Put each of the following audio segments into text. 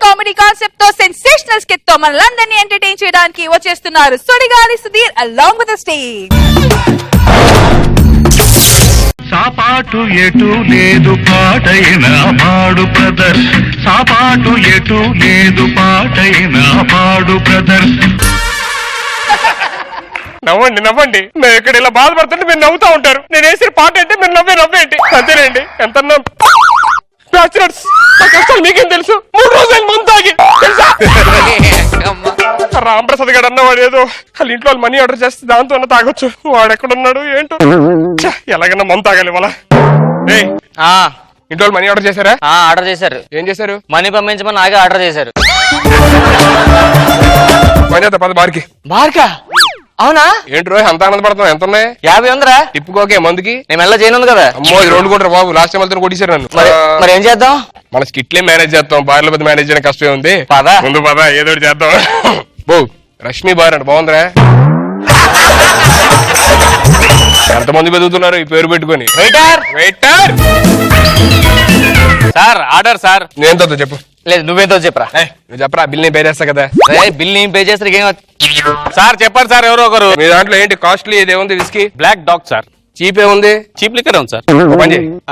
Comedy concept తో sensational skit తో మనలందరినీ ఎంటర్టైన్ చేయడానికి వచ్చేస్తున్నారు Sudigali Sudheer along with the stage. సాపాటు ఎటు లేదు పాటైన పాడు బ్రదర్, సాపాటు ఎటు లేదు పాటైన పాడు బ్రదర్. నవ్వండి నవ్వండి, మేము ఇక్కడ ఇలా బాధపడుతుంటే మీరు నవ్వుతా ఉంటారు. నేను వేసిన పాట అంటే మీరు నవ్వేంటి అంతేనండి. ఎంత కష్టాలు మీకేం తెలుసు. 3 రోజులు ముందు తాగి తెలుసా రాంప్రసాద్ గారు అన్నవాడు ఏదో వాళ్ళ ఇంట్లో వాళ్ళు మనీ ఆర్డర్ చేస్తే దాంతో అన్న తాగొచ్చు. వాడు ఎక్కడున్నాడు ఏంటో, ఎలాగన్నా మందు తాగాలి వాళ్ళ. ఇంట్లో వాళ్ళు మనీ ఆర్డర్ చేశారా? ఆర్డర్ చేశారు. ఏం చేశారు? మనీ పంపించమని నాగే ఆర్డర్ చేశారు. పని చేస్తా 10 బార్కి. బార్కా? అవునా? ఏంటి అంత ఆనందపడతాం? ఎంత ఉన్నాయి? 50 ఉందిరా. తిప్పుకోకే మందుకి. నేను మెల్ల చేయను కదా. అమ్మో 2 కూడా బాబు, లాస్ట్ టైం వెళ్తే కొట్టేశారు నన్ను. మరి ఏం చేద్దాం? మన స్కిట్లే మేనేజ్ చేస్తాం, బార్ల బద్ద మేనేజ్ చేయడం కష్టమే ఉంది. పదా ముందు పదా ఏదో చేద్దాం. బో రష్మి బార్ అంట బాగుందిరా. ఎంతమంది బతుకుతున్నారు ఈ పేరు పెట్టుకొని. Waiter waiter sir, order sir. నేంతో చెప్పు. లేదు నువ్వేంతో చెప్పరా. నువ్వు చెప్పరా, బిల్ నేను పే చేస్తా కదా. బిల్ నేను పే చేస్తే ఏం సార్ చెప్పారు సార్. ఎవరో ఒకరు. మీ దాంట్లో ఏంటి కాస్ట్లీ ఇదేముంది? Whisky Black Dog sir. Cheap ఏముంది? చీప్ లిక్కర్ ఉంది సార్.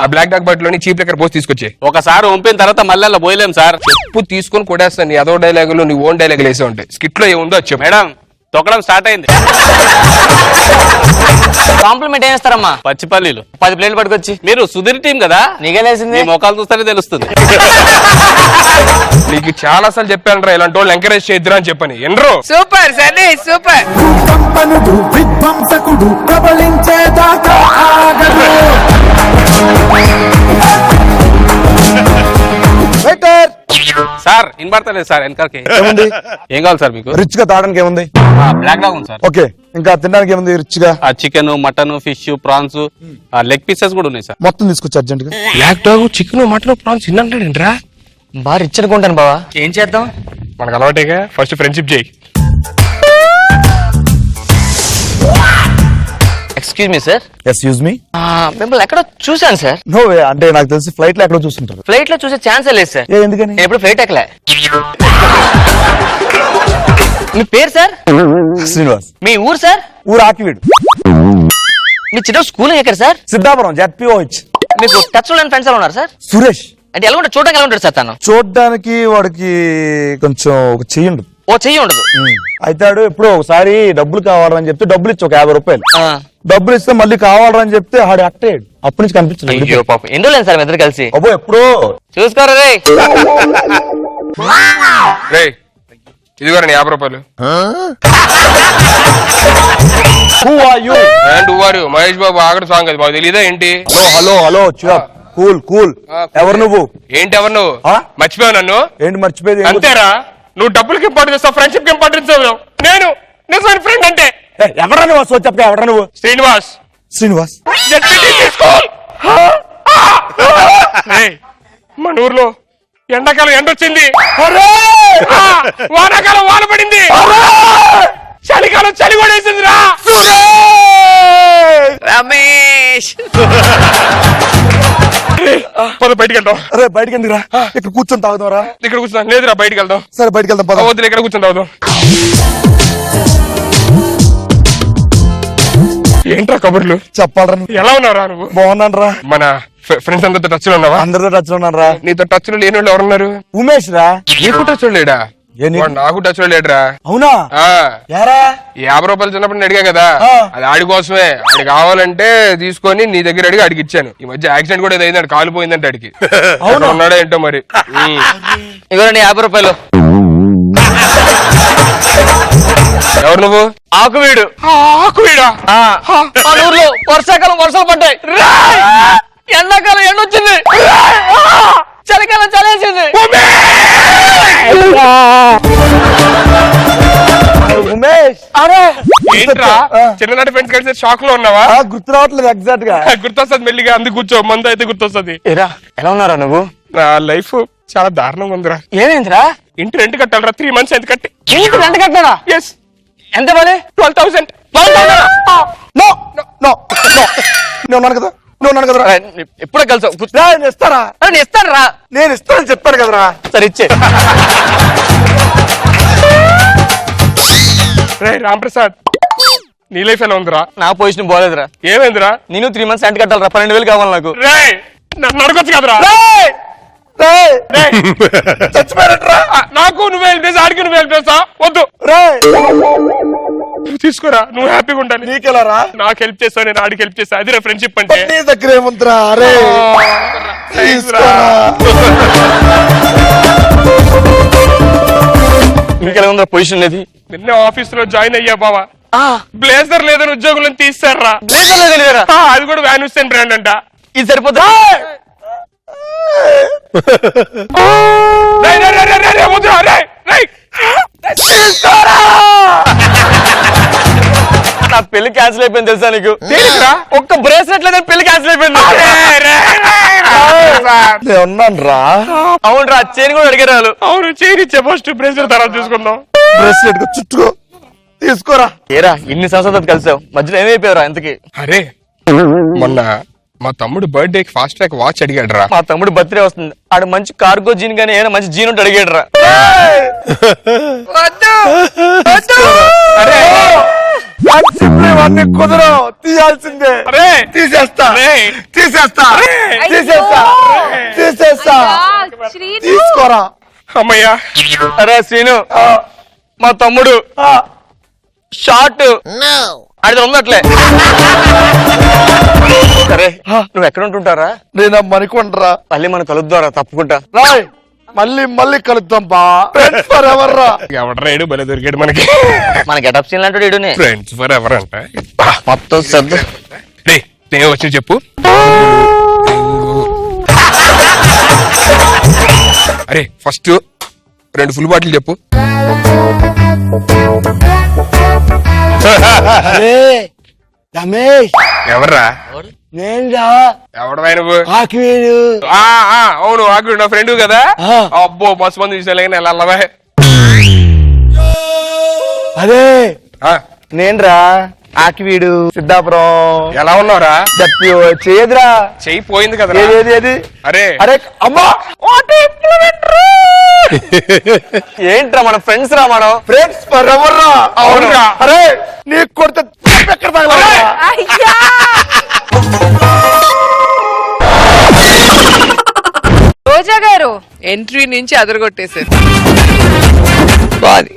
ఆ బ్లాక్ డాగ్ బాటిల్ లోని చీప్ లిక్కర్ పోసి తీసుకొచ్చే. ఒకసారి పంపిన తర్వాత మళ్ళీ పోయలేం సార్. చెప్పు తీసుకొని కొడేస్తాను. నీ అదో డైలాగులు నీ ఓన్ డైలాగులు వేసే ఉంటాయి. స్కిట్ లో ఏముందో చెప్పు. మేడం తొక్కడం స్టార్ట్ అయింది. కాంప్లిమెంట్ ఏం ఇస్తారమ్మా? పచ్చిపల్లీలు 10 ప్లేట్లు పట్టుకొచ్చి. మీరు సుధీర్ టీం కదా, నీకేలేసింది. మోకాలు చూస్తేనే తెలుస్తుంది. నీకు చాలా సార్లు చెప్పాను ఇలాంటి వాళ్ళు ఎంకరేజ్ చేయొద్దురా అని చెప్పని. ఎన్రో సూపర్ సన్నీ సూపర్. విధ్వంసకుడు ప్రబలించేదాకా ఆగడు. సార్ ఇన్బడతలేదు సార్. వెనకకి ఏముంది? ఏం కావాలి సార్ మీకు? రిచ్ గా తాగడానికి ఏముంది? బ్లాక్ డాగ్ ఉంది సార్. ఓకే, ఇంకా తినడానికి ఏముంది రిచ్ గా? Chicken, mutton, fish, prawns, leg pieces కూడా ఉన్నాయి సార్. మొత్తం తీసుకొచ్చి అర్జెంట్ గా. Black Dog, chicken, mutton, prawns తిన్నాంటాడేంట్రా? బాగా రిచ్ అనుకుంటాను బావా. ఏం చేద్దాం? మనకు అలవాటేగా, ఫస్ట్ ఫ్రెండ్షిప్ చేయి. Excuse me sir. Excuse me. మిమ్మల్ని ఎక్కడో చూసాను సార్. నో వే, అంటే నాకు తెలిసి ఫ్లైట్ లో ఎక్కడో చూస్తుంటారు. ఫ్లైట్ లో చూసే ఛాన్సే లేదు సార్. ఎందుకని? నేను ఎప్పుడు ఫ్లైట్ ఎక్కలే. మీ పేరు సార్? శ్రీనివాస్. మీ ఊరు సార్? ఊరు ఆకివీడు. మీ చిన్న స్కూల్ ఎక్కడ సార్? సిద్ధాపురం ZPOH. మీకు టచ్ లో లేని ఫ్రెండ్స్ ఎలా ఉన్నారు సార్? సురేష్. అంటే ఎలా ఉంటారు చూడడానికి? ఎలా ఉంటాడు సార్ తను? చూడడానికి వాడికి కొంచెం ఒక చెయ్యండు. ఓ చెయ్యి ఉండదు. అయితే ఆడు ఎప్పుడో ఒకసారి డబ్బులు కావాలని చెప్తే డబ్బులు ఇచ్చి ఒక 50 రూపాయలు. డబ్బులు ఇస్తే మళ్ళీ కావాలని చెప్తే ఆడు అట్టేడు. అప్పటి నుంచి కనిపించలేదు. అయ్యో పాపం. ఎందుకు లేదు సార్ మీ ఇద్దరు కలిసి? అబ్బో ఎప్పుడో. చూసుకోరా రే. రే ఇదిగోరా నీ 50 రూపాయలు. Who are you? అండ్ వారు మహేష్ బాబు ఆగడు సాంగ్ అది మాకు తెలియదా ఏంటి? Hello hello cool cool. ఎవరు నువ్వు? ఏంటి ఎవరు నువ్వు? మర్చిపోయావు నన్ను? ఏంటి మర్చిపోయేది? అంతేరా, నువ్వు డబ్బులకి ఇంపార్టెన్స్ ఇస్తావు, ఫ్రెండ్షిప్ కి ఇంపార్టెన్స్ ఇస్తావు. నేను నిజమైన ఫ్రెండ్ అంటే ఎవరా నువ్వు? సో చెప్పా, ఎవరా నువ్వు? శ్రీనివాస్. శ్రీనివాస్. మన ఊర్లో ఎండాకాలం ఎండ వచ్చింది, వానాకాలం వాన పడింది, చలికాలం చలి కూడా వేసింది రా రమేష్. పద బయటికి వెళ్దాం. అరే బయటికి ఎందుకు రా, ఇక్కడ కూర్చొని తాగుదాం. ఇక్కడ కూర్చున్నా లేదురా, బయటికి వెళ్దాం. సరే బయటికి వెళ్దాం పద. వద్దు, ఇక్కడ కూర్చొని తాగుదాం. ఏంట్రా కబుర్లు? చెప్పాలరా. ఎలా ఉన్నారా నువ్వు? బాగున్నాను రా. మన ఫ్రెండ్స్ అందరితో టచ్ లో ఉన్నావా? అందరితో టచ్ లో ఉన్నాను రా. నీతో టచ్ లో లేని వాళ్ళు ఎవరున్నారు? ఉమేష్ రా. నీకు టచ్ లో లేడా? నాకు టచ్ లో లేడురా. అవునా? యారా 50 రూపాయలు చిన్నప్పుడు అడిగా కదా, అది ఆడి కోసమే. ఆడి కావాలంటే తీసుకొని నీ దగ్గర అడిగి ఆడికి ఇచ్చాను. ఈ మధ్య యాక్సిడెంట్ కూడా అయింది, కాలు పోయిందంటే ఆడికి. ఉన్నాడా ఏంటో మరి. ఇవ్వండి 50 రూపాయలు. ఎవరు నువ్వు? ఆకువీడు. ఆకువీడా? మన ఊర్లో వర్షాకాలం వర్షాలు పడ్డాయి, ఎండాకాలం ఎండ వచ్చింది, చలికాలం చలేసింది. ఉమేష్. ఏంట్రా చిన్ననాటి ఫ్రెండ్స్ కలిసి షాక్ లో ఉన్నావా? గుర్తు రావట్లేదు ఎగ్జాక్ట్ గా. గుర్తొస్తుంది మెల్లిగా, అందుకు కూర్చో. మందు అయితే గుర్తొస్తుంది. ఎలా ఉన్నారా నువ్వు? నా లైఫ్ చాలా దారుణంగా ఉందిరా. ఏమైందిరా? ఇంటి రెంట్ కట్టాలరా. 3 months ఎంత కట్టి. ఇంటి రెంట్ కట్టారా? ఎస్. ఎంత పని? 12,000. No no no no. నేను ఉన్నాను కదా, నువ్వు ఉన్నాను కదరా ఎప్పుడో కలిసావు నేను ఇస్తారా నేను ఇస్తాను రా. నేను ఇస్తానని చెప్పాను కదరా సరే ఇచ్చే. రే రాంప్రసాద్, నీ లైఫ్ ఎలా ఉందిరా? నా పొజిషన్ బాగాలేదురా. ఏమైందిరా? నేను 3 months రెంట్ కట్టాలరా. 12,000 కావాలి నాకు. రే నన్ను అడగొచ్చు కదరా? చచ్చిపోయారట్రా నాకు నువ్వు హెల్ప్ చేస్తా, ఆడికి నువ్వు హెల్ప్ చేస్తా. వద్దు రే తీసుకోరా, నువ్వు హ్యాపీగా ఉండాలి. నీకెలారా నాకు హెల్ప్ చేస్తావు, నేను ఆడికి హెల్ప్ చేస్తా. అదిరా ఫ్రెండ్షిప్ అంటే. నీ దగ్గర ఏముందిరా? అరే ఇంకెలా ఉందా పొజిషన్ లేదు? నిన్న ఆఫీస్ లో జాయిన్ అయ్యా బావా, బ్లేజర్ లేదని ఉద్యోగులను తీస్తారా. అది కూడా వ్యాన్ హుస్సేన్ బ్రాండ్ అంట. ఇది సరిపోతా? నా పెళ్లి క్యాన్సిల్ అయిపోయింది తెలుసా నీకు? ఒక్క బ్రేస్లెట్ లేదని పెళ్లి క్యాన్సిల్ అయిపోయింది. ఉన్నాను రా. అవును రా, చైన్ కూడా అడిగారు వాళ్ళు. అవును, చైన్ ఇచ్చే ఫస్ట్ బ్రేస్లెట్ తర్వాత చూసుకుందాం. బ్రెస్లెట్ చుట్టుకో, తీసుకోరా. ఏరా ఇన్ని సంవత్సరాలు కలిసావు, మధ్యలో ఏమైపోయారా ఇంతకి? అరే మొన్న మా తమ్ముడు బర్త్డే కి ఫాస్ట్ ట్రాక్ వాచ్ అడిగాడు రా. మా తమ్ముడు బర్త్డే వస్తుంది, ఆడు మంచి కార్గో జీన్ గానీ ఏమైనా మంచి జీన్ ఉంటే అడిగాడు రా. కుదరవు, తీయాల్సిందే. తీసేస్తా తీసేస్తా తీసేస్తా తీసేస్తా. తీసుకోరా. అమ్మయ్యా. అరే శ్రీను, మా తమ్ముడు షార్ట్ అది ఉందట్లే. సరే నువ్వు ఎక్కడ ఉంటుంటారా? నేను మణికొండరా. మళ్ళీ మనం కలుద్దారా తప్పకుండా. రాయ్ మళ్ళీ మళ్ళీ కలుద్దాం బా. ఫ్రెండ్స్ ఫర్ ఎవర్ రా. ఎవడరాడు భలే దొరికాడు మనకి. మన గెటప్ సీన్ లాంటి ఇడునే. ఫ్రెండ్స్ ఫర్ ఎవర్ అంట. మొత్తం సర్దు. రే నేను వచ్చి చెప్పు. అరే ఫస్ట్ 2 ఫుల్ బాటిల్ చెప్పు. రమేష్ ఎవర్రా? నేనురా. ఎవడవా నువ్వు? ఆకివీడు. అవును ఆకుడు నా ఫ్రెండ్ కదా. అబ్బో మస్తు మంది చూసాను కానీ వెళ్ళవా. అదే నేనురా ఆకివీడు సిద్ధాపురం. ఎలా ఉన్నావురా? చేయదురా, చెయ్యి పోయింది కదా. ఏది అరే అరే అమ్మా, ఏంట్రా మన ఫ్రెండ్స్ రా, మనం ఫ్రెండ్స్ ఫర్ ఎవర్ రా. అవునురా. అరే నీకు కొడితే ఎక్కడ తగలరా? రోజా గారు ఎంట్రీ నుంచి అదరగొట్టేశారు. బాది.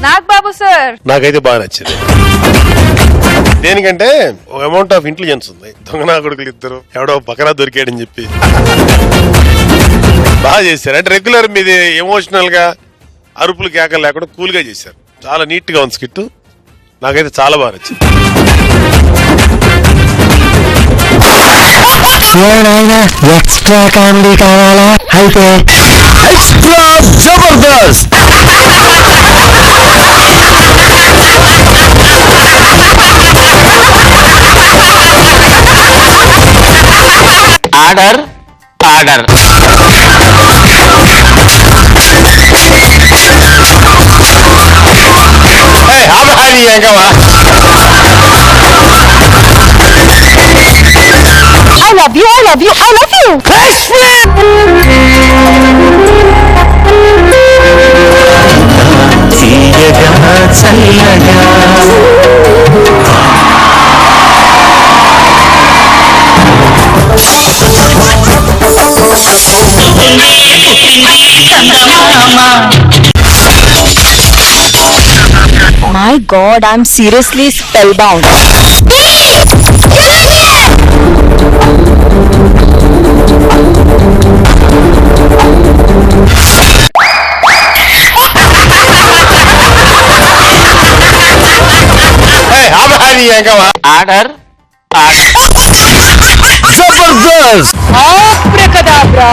నాగ్ బాబు సార్. నాకైతే బాగా నచ్చింది. దేనికంటే అమౌంట్ ఆఫ్ ఇంటెలిజెన్స్ ఉంది. దొంగనా కొడుకులు ఇద్దరు ఎవడో బకరా దొరికాడని చెప్పి బాగా చేశారు. అంటే రెగ్యులర్ మీది ఎమోషనల్ గా అరుపులు కేకలు లేకుండా కూల్ గా చేశారు. చాలా నీట్ గా ఉంది స్కిట్. నాకైతే చాలా బాగా నచ్చింది. ఎక్స్ట్రా కామెడీ కావాలా? అయితే extra Jabardasth. Order order. I love you, I love you, I love you. Best friend. My God, I'm seriously spellbound. Order Jabardasth. Abracadabra.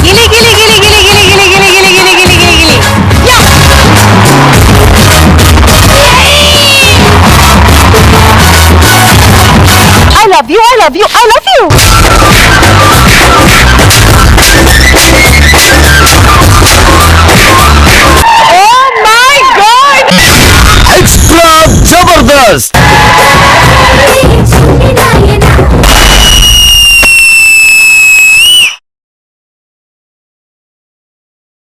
Gili gili gili gili gili gili gili gili gili gili gili gili. I love you, I love you, I love you. Oh my God! Extra Jabardast.